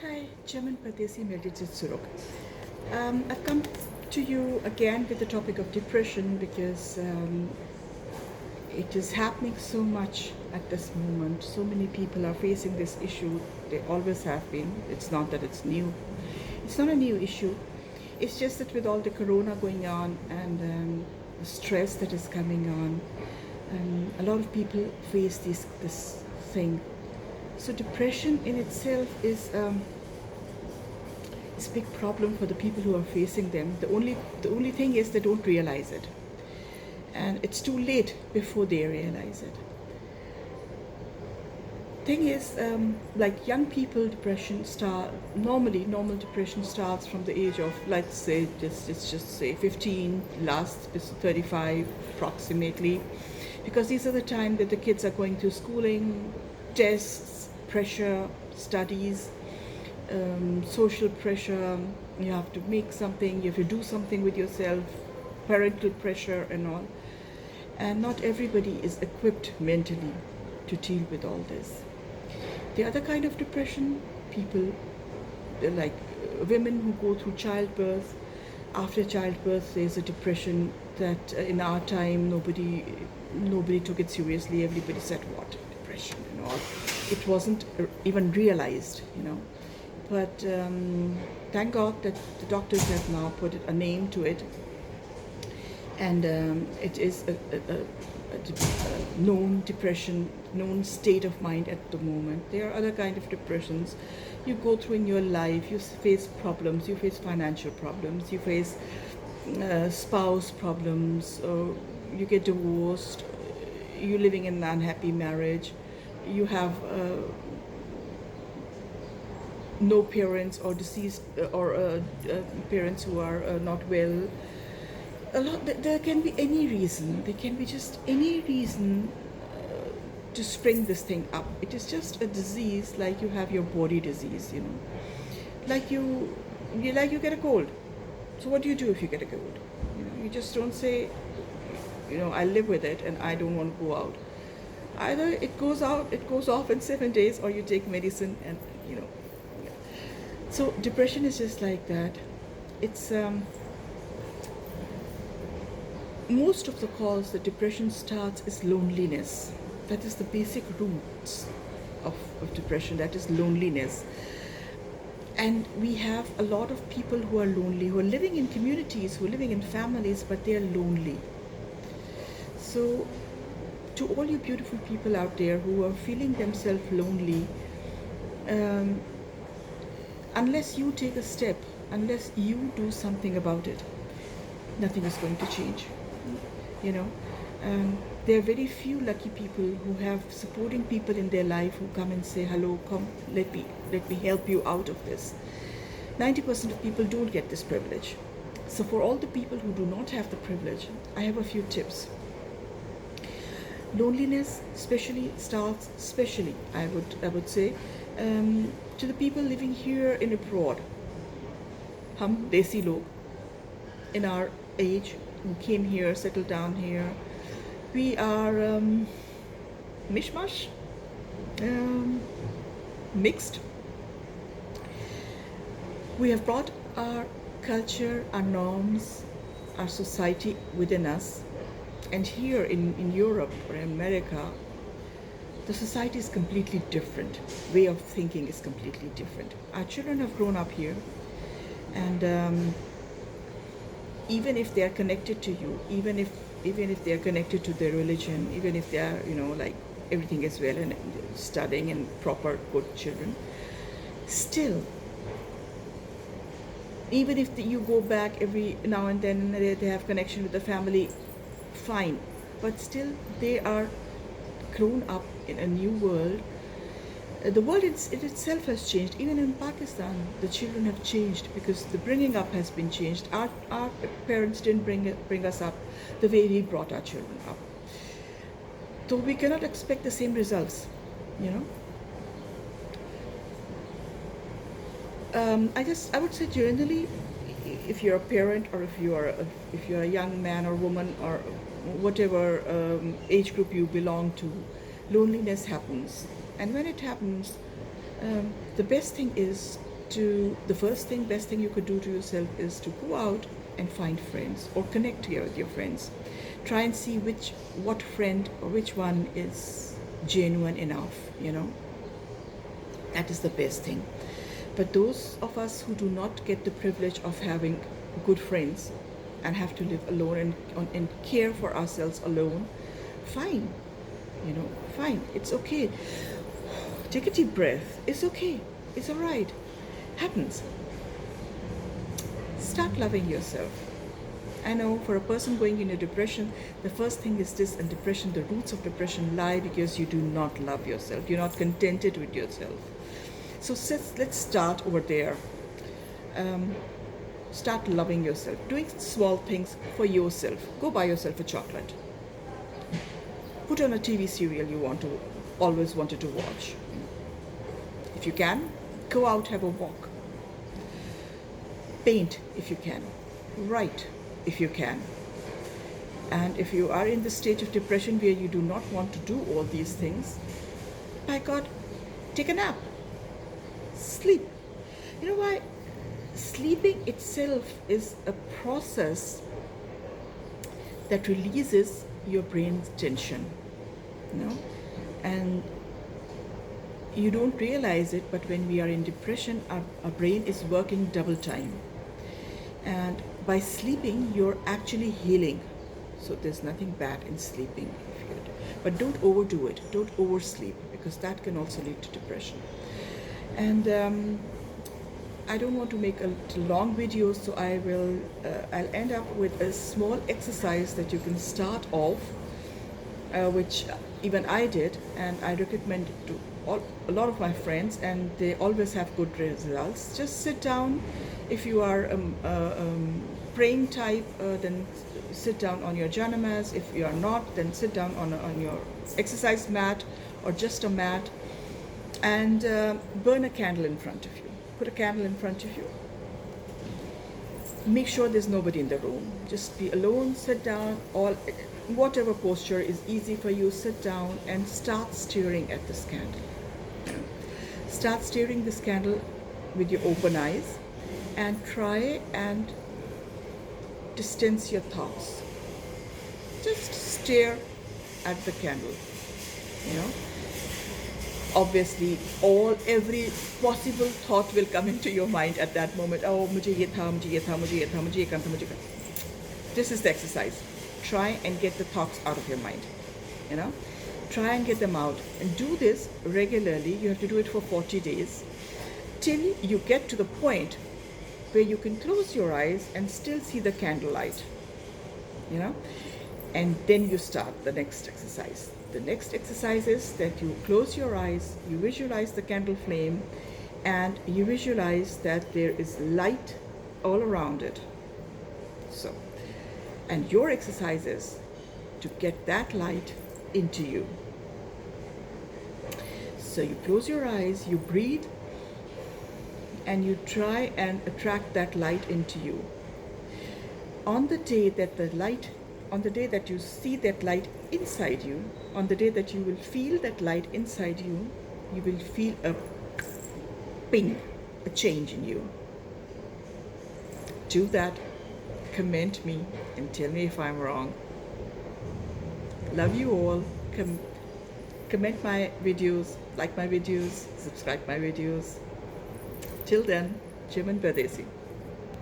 Hi, Chairman Pratesi Meldijit Surok. I've come to you again with the topic of depression because it is happening so much at this moment. So many people are facing this issue. They always have been. It's not that it's new. It's not a new issue. It's just that with all the corona going on and the stress that is coming on, a lot of people face this thing. So depression in itself is it's a big problem for the people who are facing them. The only thing is they don't realize it, and it's too late before they realize it. Thing is, like young people, normal depression starts from the age of, let's say, just say 15, lasts to 35 approximately, because these are the time that the kids are going through schooling, tests, pressure, studies, social pressure. You have to make something, you have to do something with yourself, parental pressure and all. And not everybody is equipped mentally to deal with all this. The other kind of depression, people like women who go through childbirth. After childbirth, there's a depression that in our time nobody took it seriously. Everybody said, "What depression?" and all. It wasn't even realized, But thank God that the doctors have now put a name to it, and it is a known depression, known state of mind at the moment. There are other kind of depressions you go through in your life. You face problems, you face financial problems, you face spouse problems, or you get divorced, you're living in an unhappy marriage, you have no parents or deceased or parents who are not well. There can be any reason. There can be just any reason to spring this thing up. It is just a disease, like you have your body disease, like you get a cold. So what do you do if you get a cold? You just don't say, I live with it and I don't want to go out. Either it goes off in 7 days, or you take medicine and So depression is just like that. It's most of the cause that depression starts is loneliness. That is the basic roots of depression. That is loneliness. And we have a lot of people who are lonely, who are living in communities, who are living in families, but they are lonely. So to all you beautiful people out there who are feeling themselves lonely, unless you take a step, unless you do something about it, nothing is going to change. There are very few lucky people who have supporting people in their life who come and say, "Hello, come, let me help you out of this." 90% of people don't get this privilege. So for all the people who do not have the privilege, I have a few tips. Loneliness especially I would say, to the people living here in abroad, hum desi log, in our age, who came here, settled down here, we are mishmash, mixed. We have brought our culture, our norms, our society within us. And here in Europe or in America, the society is completely different. Way of thinking is completely different. Our children have grown up here, and even if they are connected to you, even if they are connected to their religion, even if they are, like everything is well and studying and proper good children, still, even if you go back every now and then, they have connection with the family, fine, but still they are grown up in a new world. The world itself has changed. Even in Pakistan, the children have changed because the bringing up has been changed. Our parents didn't bring us up the way we brought our children up. So we cannot expect the same results, I would say generally, if you're a parent, or if you're a young man or woman, or whatever age group you belong to, loneliness happens. And when it happens, the best thing is the first thing, best thing you could do to yourself is to go out and find friends or connect here with your friends. Try and see what friend or which one is genuine enough, That is the best thing. But those of us who do not get the privilege of having good friends and have to live alone and care for ourselves alone, fine, fine, it's okay. Take a deep breath. It's okay. It's all right. Happens. Start loving yourself. I know for a person going into depression, the first thing is this, and depression, the roots of depression lie because you do not love yourself. You're not contented with yourself. So let's start over there. Start loving yourself. Doing small things for yourself. Go buy yourself a chocolate. Put on a TV serial you always wanted to watch. If you can, go out, have a walk. Paint if you can. Write if you can. And if you are in the stage of depression where you do not want to do all these things, by God, take a nap. Sleep. You know why? Sleeping itself is a process that releases your brain's tension, and you don't realize it, but when we are in depression, our brain is working double time, and by sleeping you're actually healing. So there's nothing bad in sleeping, but don't overdo it. Don't oversleep, because that can also lead to depression. And I don't want to make a long video, so I'll end up with a small exercise that you can start off, which even I did, and I recommend it to a lot of my friends, and they always have good results. Just sit down. If you are praying type, then sit down on your janamas. If you are not, then sit down on your exercise mat or just a mat, and burn a candle in front of you. Put a candle in front of you. Make sure there's nobody in the room. Just be alone, sit down, whatever posture is easy for you, sit down and start staring at this candle. Start staring this candle with your open eyes, and try and distance your thoughts. Just stare at the candle, Obviously, every possible thought will come into your mind at that moment. Oh, mujhe ye tha, mujhe ye tha, mujhe ye tha, mujhe ye karna, mujhe karna. This is the exercise. Try and get the thoughts out of your mind. Try and get them out, and do this regularly. You have to do it for 40 days till you get to the point where you can close your eyes and still see the candlelight. And then you start the next exercise. The next exercise is that you close your eyes, you visualize the candle flame, and you visualize that there is light all around it. So, and your exercise is to get that light into you. So you close your eyes, you breathe, and you try and attract that light into you. On the day that you see that light inside you, on the day that you will feel that light inside you, you will feel a ping, a change in you. Do that, comment me, and tell me if I'm wrong. Love you all. Comment my videos, like my videos, subscribe my videos. Till then, Jim and Badesi.